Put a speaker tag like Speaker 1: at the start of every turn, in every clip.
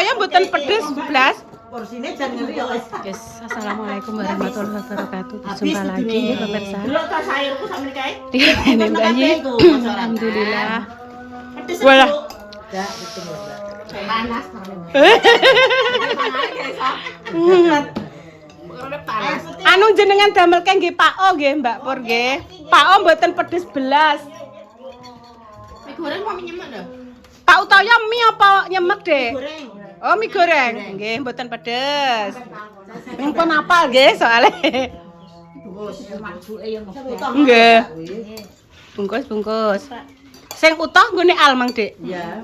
Speaker 1: toyo mboten pedes blas.
Speaker 2: Porsine jan ngeri ya wis.
Speaker 1: Guys, assalamualaikum warahmatullahi wabarakatuh. Jumpa lagi ya pemirsa.
Speaker 2: Delok ta sayurku sampe kae.
Speaker 1: Ini Mbak Yi. Alhamdulillah. Walah.
Speaker 2: Ya, betul Mbak. Panas panas.
Speaker 1: Anu jenengan damel nggih Pak O nggih Mbak Pur nggih. Pak O mboten pedes belas.
Speaker 2: Mie goreng mau nyemek lho.
Speaker 1: Pak Utoyo mie apa nyemek, Dek?
Speaker 2: Goreng.
Speaker 1: Oh, mie goreng. Nggih, mboten pedes. Nyempon apal nggih soalnya. Nggih. Bungkus. Sing utuh nggone al Mang, Dik.
Speaker 2: Iya.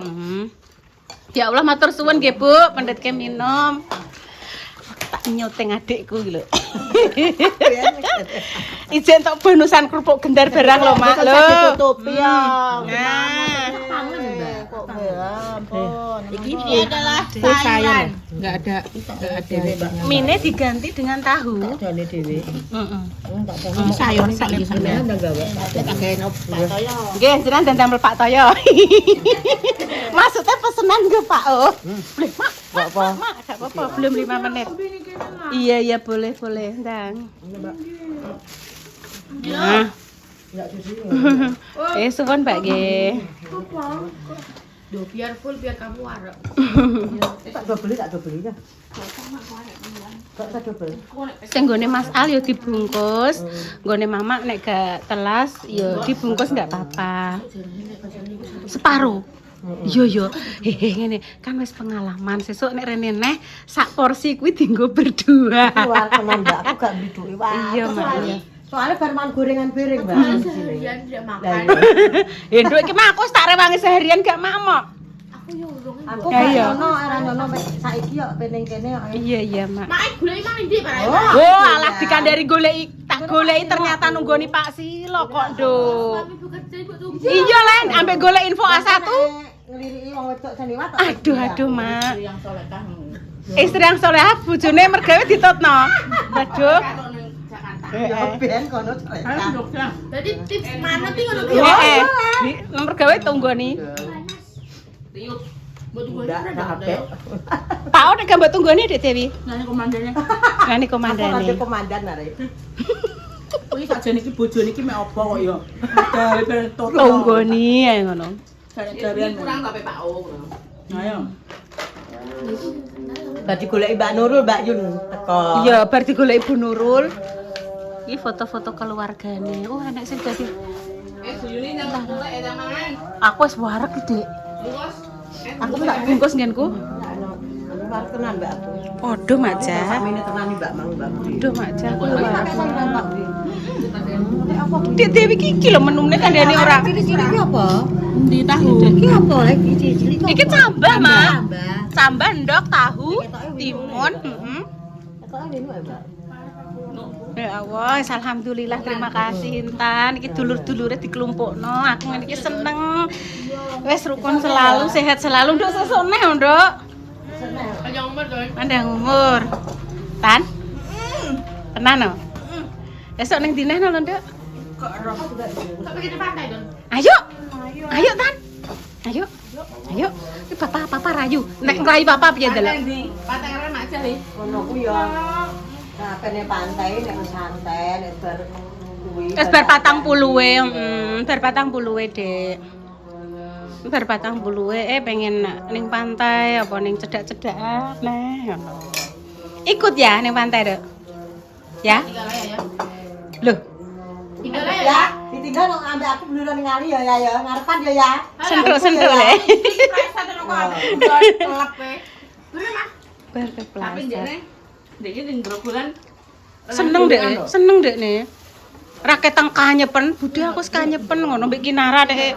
Speaker 1: Ya Allah matur suwun nggih, Bu, pendhetke minum. Tak nyoteng adikku lho. Ijen tok bonusan kerupuk gendar barang lho, Mak lho.
Speaker 2: Tutupi ya.
Speaker 1: Nah.
Speaker 2: Ini adalah sayuran.
Speaker 3: Enggak ada.
Speaker 1: Mine diganti dengan tahu.
Speaker 2: Jane dhewe.
Speaker 1: Heeh.
Speaker 3: Sayur sak iki sampean.
Speaker 2: Nang gawe. Tak gawe toyo.
Speaker 1: Nggih, jenengan dandamel Pak Toyo. Maksudnya pesenan ke Pak O. Boleh, Mak. Mak, enggak apa-apa, belum 5 menit. Iya, boleh, Ndang. Nah. Suwun Mbak nggih.
Speaker 3: Duh, biar full biar kamu warak.
Speaker 2: Tak dobeli ya. Tak dobel.
Speaker 1: Sing nggone Mas Al yo dibungkus, nggone Mama nek gak telas yo dibungkus enggak apa-apa. Separuh. Yo. Hehe ngene, kan wis pengalaman sesuk nek rene neh sak porsi kuwi dienggo berdua.
Speaker 2: Keluar tenan Mbak, aku gak biduki wae.
Speaker 1: Iya, Mak. Iya.
Speaker 2: Soalnya bar mangan gorengan piring, Mbak.
Speaker 3: Seharian tidak makan.
Speaker 1: Henduk iki mah aku tak rewangi seharian gak mak.
Speaker 2: Aku gak ono, era ono saiki yo pening kene yo.
Speaker 1: Iya, Mak.
Speaker 3: Mak golek mana ndi, Pak?
Speaker 1: Oh, alah dikandari goleki, tak goleki ternyata nunggoni Pak Silo kok, Nduk. Iya, Len, ambek golek info A1.
Speaker 2: Ngliriki wong wedok sandiwat.
Speaker 1: Aduh, Mak.
Speaker 3: Yang solehah.
Speaker 1: Istri yang solehah bojone mergawe ditutno. Waduh.
Speaker 2: Ya ben kono celaka.
Speaker 3: Jadi tips mana sih ngono ki?
Speaker 1: Di mergawe tunggoni.
Speaker 3: Riuk. Buat gue
Speaker 2: Ndak HP.
Speaker 1: Tau nek gambar tunggoni Dek Dewi.
Speaker 3: Nanya komandannya.
Speaker 1: Ngene
Speaker 2: Aku
Speaker 1: komandane.
Speaker 2: ada komandan arek.
Speaker 3: Kuwi sakjane iki bojone iki mek apa kok ya? Gawe ben toto.
Speaker 1: Tunggoni ae ngono.
Speaker 3: Gawean kurang tapi Pak O. Ayo.
Speaker 2: Tadi goleki Mbak Nurul, Mbak Yun teko.
Speaker 1: Iya, bar digoleki Ibu Nurul. Iki foto-foto keluargane. Oh, enek sing dadi.
Speaker 3: Buyune nang golek edang mangan.
Speaker 1: Aku wis wareg, Dik.
Speaker 3: Bungkus.
Speaker 1: Aku tak bungkus nggenku.
Speaker 2: Anu war tenan Mbak aku.
Speaker 1: Padha, Mak Ja.
Speaker 2: Samene tenan Mbak Mang Mbak.
Speaker 1: Padha, Mak Ja. Aku
Speaker 2: Pakai
Speaker 1: wareg.
Speaker 2: santan Pak.
Speaker 1: Dek Dewi iki lho menune kandhane ora.
Speaker 2: Cilik-cilik iki apa?
Speaker 1: Di tahu.
Speaker 2: Iki apa lagi cilik-cilik?
Speaker 1: Iki cambah, Mak.
Speaker 2: Mbak.
Speaker 1: Cambah ndok, tahu, timun,
Speaker 2: Kok ada ini Mbak?
Speaker 1: Ya Allah, alhamdulillah, terima kasih Intan. Iki dulur-dulure dikelumpukno. Aku ngene iki seneng. Wes rukun selalu, sehat selalu, Nduk sesuk neh, Nduk.
Speaker 3: Panjang umur, Doy.
Speaker 1: Pandang umur. Tan? Tenan no? Esok ning dineh no, Nduk.
Speaker 3: Sampai kita pantai, Don.
Speaker 1: Ayo. Ayo, Tan. Ayo. Iki papa rayu. Nek nglayu papa piye delok?
Speaker 3: Pantai keren aja nih.
Speaker 2: Ono ku ya. Nah, kene pantai nek santai nek bar kuwi.
Speaker 1: Wis bar 40-e, bar 40-e, Dek. Bar 40-e pengen ning pantai apa ning cedak-cedakan nah ngono. Ikut ya ning pantai, Dek. Ya?
Speaker 3: Tinggal aja ya.
Speaker 1: Loh,
Speaker 3: Tinggal aja ya.
Speaker 2: Ya, ditinggal kok ambek aku beneran ngali ya ya ngarepan ya ya.
Speaker 1: sentul-sentul le.
Speaker 3: Presa tenan kok. Telep we. Bener, Mas.
Speaker 1: Bar
Speaker 3: Tapi
Speaker 1: kepleset.
Speaker 3: ndekne ndekne ning grogolan.
Speaker 1: Seneng, Dek nih. Raket kanyepen, budhe aku wis kanyepen ngono mbek Kinara, Dek.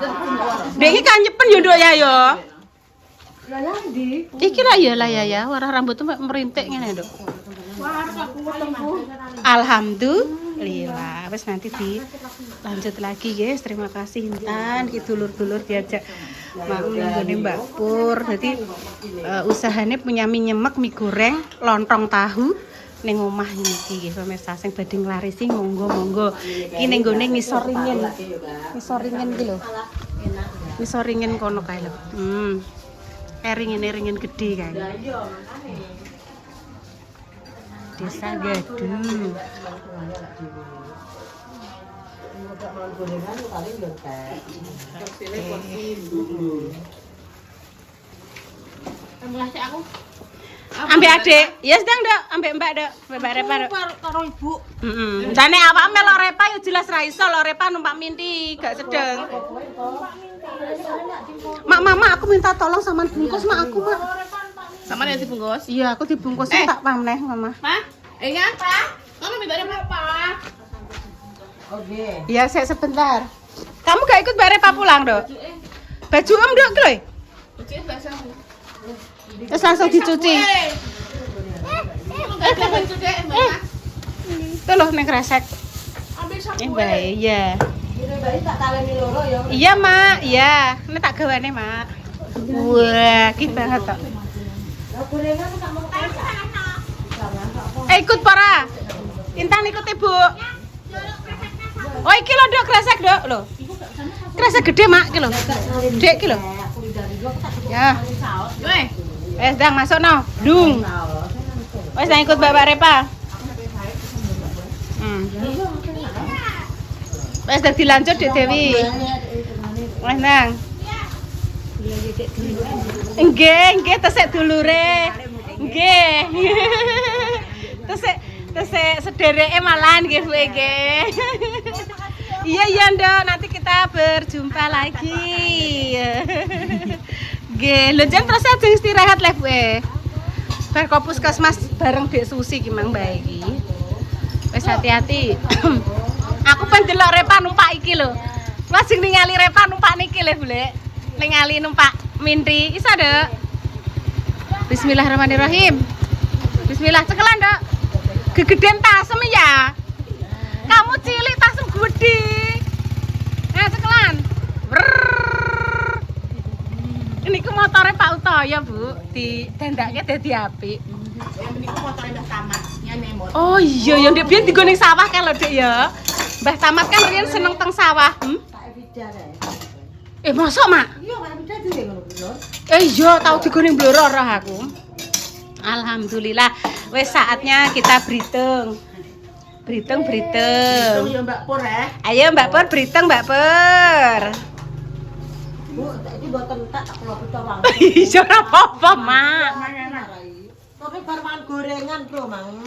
Speaker 1: Dek iki kanyepen yo, Nduk ya yo.
Speaker 2: Lah ya ndi?
Speaker 1: Iki lah ya, warna rambutnya merintik ngene, Dok.
Speaker 3: Wah, aku ketemu.
Speaker 1: Alhamdulillah. Wes nanti dilanjut lagi, guys. Terima kasih Intan, iki dulur-dulur diajak mau nggone Mbak Pur. Dadi usahane punya mie nyemek, mie goreng, lontong tahu ning omah iki nggih pemirsa sing badhe nglarisi monggo. Iki ning gone ngisor ringin. Ngisor ringin iki lho. Ngisor ringin kono kae lho. ringin gede kan.
Speaker 2: Lah iya makane.
Speaker 1: Desa Gadu.
Speaker 2: Enggak mau gorengan paling yo teh.
Speaker 3: Hasilnya porsi.
Speaker 4: Tambah sih aku.
Speaker 1: Ambek adek, ya sedang dok, ambek mbak dok, mbak Repa dok.
Speaker 4: Karo ibu.
Speaker 1: Jane awak melok Repa ya jelas ra iso lho Repa numpak Minti, gak sedeng. Mak mama aku minta tolong sama bungkus mak aku mak.
Speaker 4: Sama dia dibungkus.
Speaker 1: Iya aku dibungkus tak pamneh mama.
Speaker 4: Pak, iya Pak. Kamu minta apa?
Speaker 2: Oke.
Speaker 1: Iya saya sebentar. Kamu gak ikut mbak Repa pulang dok? Baju om dok kloy.
Speaker 4: Cuci bahasa.
Speaker 1: Terus langsung dicuci. Tuh loh neng kresek.
Speaker 4: Ambil sapu.
Speaker 1: Mbak iya.
Speaker 2: Ini bayi tak taleni loro ya.
Speaker 1: Iya mak, iya. Ini tak gawane mak. Wah, ki banget tok.
Speaker 2: Lah gorengan tak mau
Speaker 1: Ikut para. Intan ikut ibu. Oh iki lho dok kresek dok lho. Kresek gede mak ki lho. Dek ki lho. Ya.
Speaker 4: Weh.
Speaker 1: Sedang masuk no. Dung. Wes nang ikut Bapak Repa. Wes dak dilanjut Dek Dewi. Wes nang. Nggih, tesek dulure. Nggih. Tesek sedereke malahan nggih kowe nggih. Iya Ndok, nanti kita berjumpa lagi. Nggih, lho jan terus aja istirahat le kowe. Bar kok puskesmas bareng Dek Susi ki mang bae iki. Wis hati-hati. Aku pengen delok Repa numpak iki lho. Lajeng ningali Repa numpak niki le, Bulek. Ningali numpak Minti. Iso, Dek? Bismillahirrahmanirrahim. Bismillah, cekelan, Dok. Gegeden tasem ya. Kamu cilik tasem gede. Nah, cekelan. Ini ku motornya Pak Utoyo, Bu. Ditendaknya dadi apik.
Speaker 4: Yang ini motornya Mbah Tamat, nyane motor.
Speaker 1: Oh iya, yang dia biyen digone sawah kan lho, Dek ya. Mbah Tamat kan riyen seneng teng sawah.
Speaker 2: tak bidan ae.
Speaker 1: Mosok, Mak?
Speaker 2: Iya, tak bidan dhewe ngono kuwi lho.
Speaker 1: Iya, tau digone bloro aku. Alhamdulillah, wes saatnya kita berhitung. Berhitung.
Speaker 4: Itu ya Mbak Pur ya.
Speaker 1: Ayo Mbak Pur berhitung, Mbak Pur.
Speaker 2: Bu, iki mboten tak kula butuh wang.
Speaker 1: Iya ora apa-apa, Mak.
Speaker 2: Tapi bar mangan gorengan, Bro, Mang.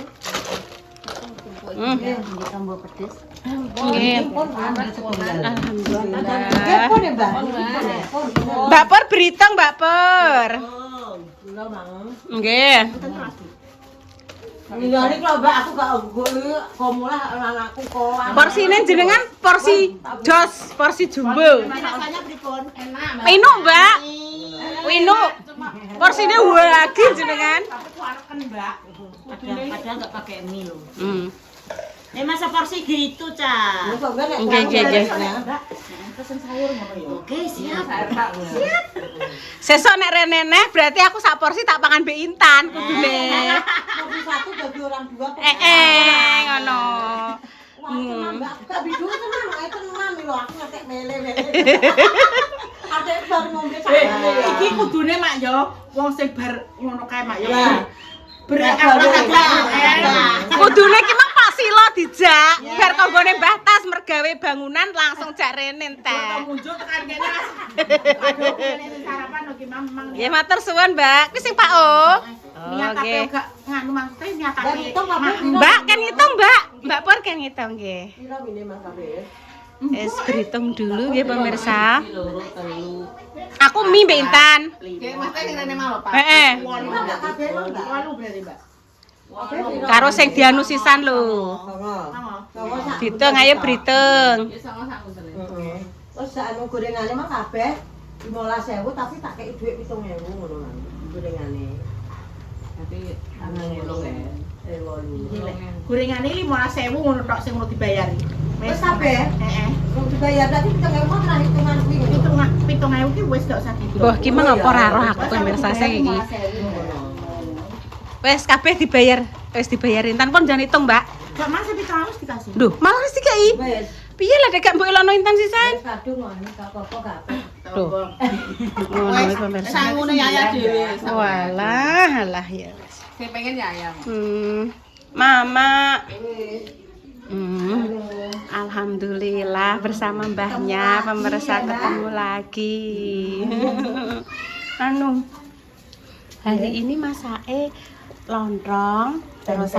Speaker 1: Nggih.
Speaker 4: Tambah pedes.
Speaker 1: Nggih.
Speaker 2: Pun ana setunggal.
Speaker 1: Alhamdulillah.
Speaker 2: Pun ya, Mbak.
Speaker 1: Mbak Pur berhitung, Mbak Pur.
Speaker 2: Lho, Mang.
Speaker 1: Nggih.
Speaker 2: Iya nek lho Mbak aku gak komulah anakku kok.
Speaker 1: Porsine jenengan porsi jos, porsi jumbo.
Speaker 4: Rasanya pripun? Enak, Mbak.
Speaker 1: Wino, Mbak. Wino. Porsine lagi jenengan.
Speaker 4: Tapi kuareken, Mbak.
Speaker 2: Padahal enggak pakai mie lho.
Speaker 4: Masa porsi gitu, Ca.
Speaker 1: Nggih.
Speaker 4: Pesen sayur ngono ya. Oke, siap.
Speaker 1: Sesuk nek reneneh berarti aku sak porsi tak pangan mbek Intan kudune.
Speaker 2: Porsi satu bagi orang dua.
Speaker 1: Ngono.
Speaker 2: Wah, tenang Mbak. Gak bidu tenang, ae tenang lho aku ngetek mele-mele. Adek bar ngombe
Speaker 3: Iki kudune mak yo wong sing bar ngono kae mak yo.
Speaker 2: Ya.
Speaker 3: Berakal
Speaker 1: Kudune ki mang Pak Silo dijak, biar konggone Mbah Tas mergawe bangunan langsung jak rene teh.
Speaker 3: muncul tekan kene aduh kene sarapan lho ki mamang.
Speaker 1: Nggih matur suwun, Mbak. Kuwi sing Pak O.
Speaker 3: Niat
Speaker 1: Oke.
Speaker 3: tapi gak nganu maksudnya niat
Speaker 2: Dan
Speaker 3: tapi
Speaker 2: itu kabeh
Speaker 1: Mbak kan ngitung, Mbak. Mbak Pur kan ngitung nggih.
Speaker 2: pira mine Mas kabeh?
Speaker 1: Wis berhitung dulu nggih pemirsa. Aku mie mbek Intan.
Speaker 4: Kayak mesti ning rene mau, Pak.
Speaker 1: Heeh.
Speaker 2: Enggak kabeh lho, Mbak.
Speaker 3: walu berarti Mbak.
Speaker 1: Karo sing dianu sisan lho.
Speaker 2: Songo sak.
Speaker 1: Ditung ayo berhitung.
Speaker 2: Heeh. Terus sak anu gorengane mah kabeh 15.000 tapi tak kei dhuwit 7.000 ngono kan. Gorengane. Tapi ana ngono ya. 8.
Speaker 3: Gorengane 15.000 ngono tok sing mau dibayari.
Speaker 2: Wis kabeh.
Speaker 3: Heeh.
Speaker 2: Wong dibayar tadi 7.000 ora hitungan kuwi ngono.
Speaker 3: 7.000 ki wis gak usah dihitung.
Speaker 1: Mbah ki mang apa ora roh aku pemirsa sing iki. Wes kabeh dibayar. Wes dibayar Intan pun jangan hitung, Mbak.
Speaker 3: Gak mas tapi terus dikasih.
Speaker 1: Duh, malah wis dikai.
Speaker 2: Wis.
Speaker 1: Piye lah dek gak mbok elono Intan sisan?
Speaker 2: Wis kadung ngono gak apa-apa gak apa.
Speaker 1: Tuh. Ngono iki pemirsa.
Speaker 3: Sangune Yaya dhewe.
Speaker 1: Walah, alah ya wis.
Speaker 3: Sing pengen ya ayam.
Speaker 1: Mama. Alhamdulillah bersama mbahnya pemirsa ketemu lagi. Anu. Hari ini masake lontong, terus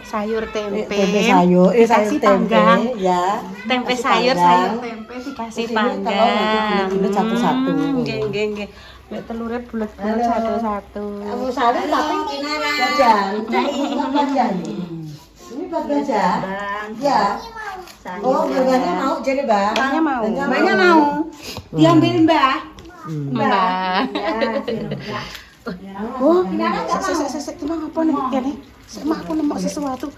Speaker 1: sayur tempe, dikasih panggang.
Speaker 2: Ya.
Speaker 1: Tempe sayur tempe dikasih panggang.
Speaker 2: Satu-satu.
Speaker 1: Nggih. Mek telure bulet-bulet satu-satu.
Speaker 2: Kamu salin tapi jajan. Ini jajan. Ini buat gajah. Ya. Oh, gajahnya mau jadi, Mbak.
Speaker 1: Mbahnya mau.
Speaker 2: Mbahnya mau.
Speaker 3: Diambilin, Mbak.
Speaker 1: Mbak. Oh, sik timang apa nih kene? Sik mah aku nemu sesuatu.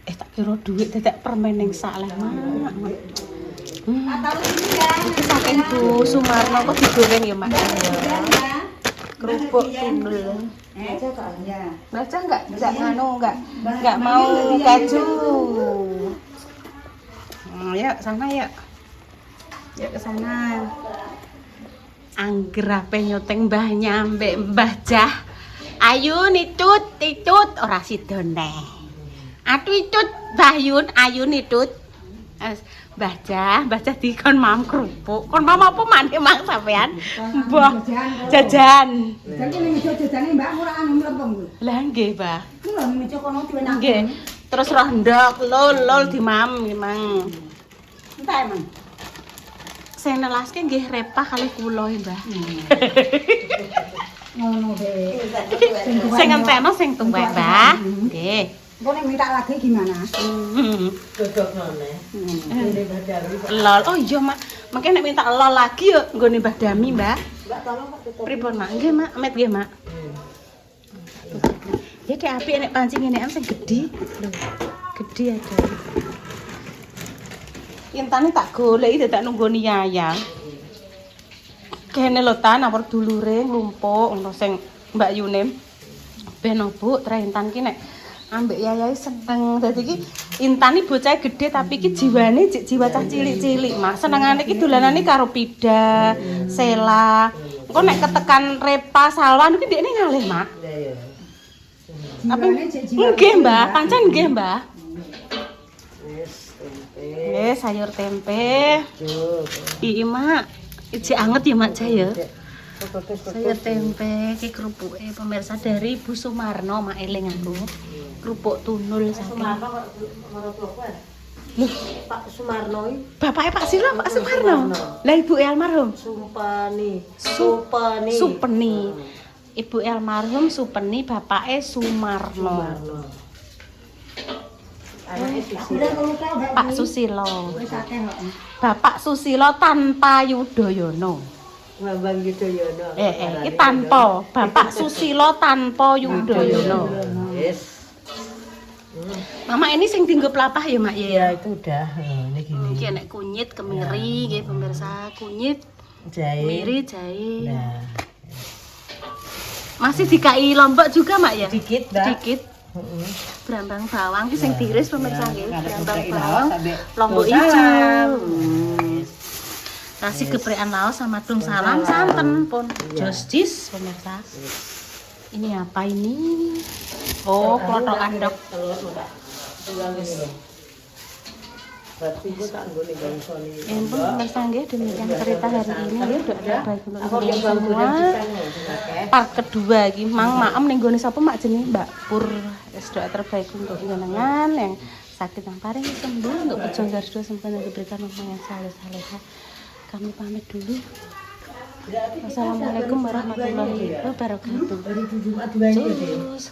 Speaker 1: Tak kira duit dadak permen ning sak leh, Mak. Iki saking Bu Sumarno kok digoreng ya, Mak. Kerupuk tunul. Baca enggak mau keju. Ya sana ya. Ya ke sana. Anggrape nyoteng mbahnya mbek Mbah Jah. Ayu nitut ora sida neh. Atu itut Mbah Yun, ayu nitut. Mbah Jah dikon mam kerupuk. Kon mam apa maneh mang sampean? Mbah jajan.
Speaker 3: Jadi ning jajane Mbak ora anu mlempem kuwi.
Speaker 1: Lah nggih, Mbah.
Speaker 3: Ku lho ning kono diwenak.
Speaker 1: Nggih. Terus rondok lol di mam memang.
Speaker 3: Entar emang.
Speaker 1: Sing nelaske nggih repah kali kula, Mbah.
Speaker 3: Ngono deh.
Speaker 1: Sing ngenteno sing tuwek, Mbah. Nggih.
Speaker 3: Engko nek minta lagi gimana?
Speaker 2: Dodok none. Ini Mbak.
Speaker 1: Lol. Oh iya, Mak. Mengke nek minta lol lagi yo nggone Mbah Dami, Mbak.
Speaker 2: Mbak tolong Pak tutup.
Speaker 1: Pripun, Mak? Nggih, Mak. Met nggih, Mak. Ya dek apik nek pancing ngene sing gedhi. Lho. Gedhi aja. Intane tak goleki dadak nunggoni Yayang. Kene lho ta nawar dulure nglumpuk ngono sing Mbak Yunim. Ben opo tra Intan ki nek ambek Yayai seneng. Dadi iki Intan iki bocah gede tapi iki jiwane jiwa cah cilik-cilik, Mak. Senengane iki dolanane karo Pida, Sela. Engko nek ketekan Repa, Salwan iki ndekne ngalih, Mak. Tapi nggih, Mbah, pancen nggih, Mbah. Sayur tempe. Iya, Mak. Iji anget ya, Mak Jaya. Sayur tempe, iki kerupuke pemirsa dari Bu Sumarno, Mak eling aku. Kerupuk tunul saking. Loh,
Speaker 2: Pak Sumarno iki
Speaker 1: bapaknya Pak Silo, Pak Sumarno. Lah ibu almarhum Supeni. Ibu almarhum Supeni, bapaknya Sumarno. Pak Susilo. Bapak Susilo tanpa Yudhoyono.
Speaker 2: Bambang Yudhoyono.
Speaker 1: Iki tanpa Bapak Susilo tanpa Yudhoyono.
Speaker 2: Yes.
Speaker 1: Mama ini sing tinggo pelapah ya, Mak ya.
Speaker 2: Iya, itu udah. Ini gini.
Speaker 1: Iki nek kunyit kemiri nggih pemirsa, kunyit
Speaker 2: Jahe.
Speaker 1: kemiri jahe.
Speaker 2: Nah,
Speaker 1: Masih dikai lombok juga, Mak ya?
Speaker 2: sedikit, Mbak.
Speaker 1: Sedikit. Brambang bawang ki sing tiris pemirsa nggih. Brambang
Speaker 2: geprek
Speaker 1: bawang,
Speaker 2: laos,
Speaker 1: lombok
Speaker 2: sampai
Speaker 1: ijo. Kasih geprekan laos sama tung salam santen pun. Jus pemirsa. Ini apa ini? Oh, klothok andok.
Speaker 2: Telur, Mbak. Tulang ini loh. Berarti gua tak nggone bangsone.
Speaker 1: Pun pemirsa nggih demikian cerita hari ini nggih doa baik untuk
Speaker 2: Aku
Speaker 1: kalian
Speaker 2: yang bangku
Speaker 1: semua. Part kedua iki mang maem ning gone sapa Mak jenenge Mbak Pur. Wis doa terbaik untuk jenengan yang sakit yang paling sembuh, untuk pejuang garis dua semoga diberikan umur yang saleh-salehah. Kami pamit dulu. Wassalamualaikum warahmatullahi wabarakatuh.
Speaker 2: Dari Jumat 2 ini.
Speaker 1: Terus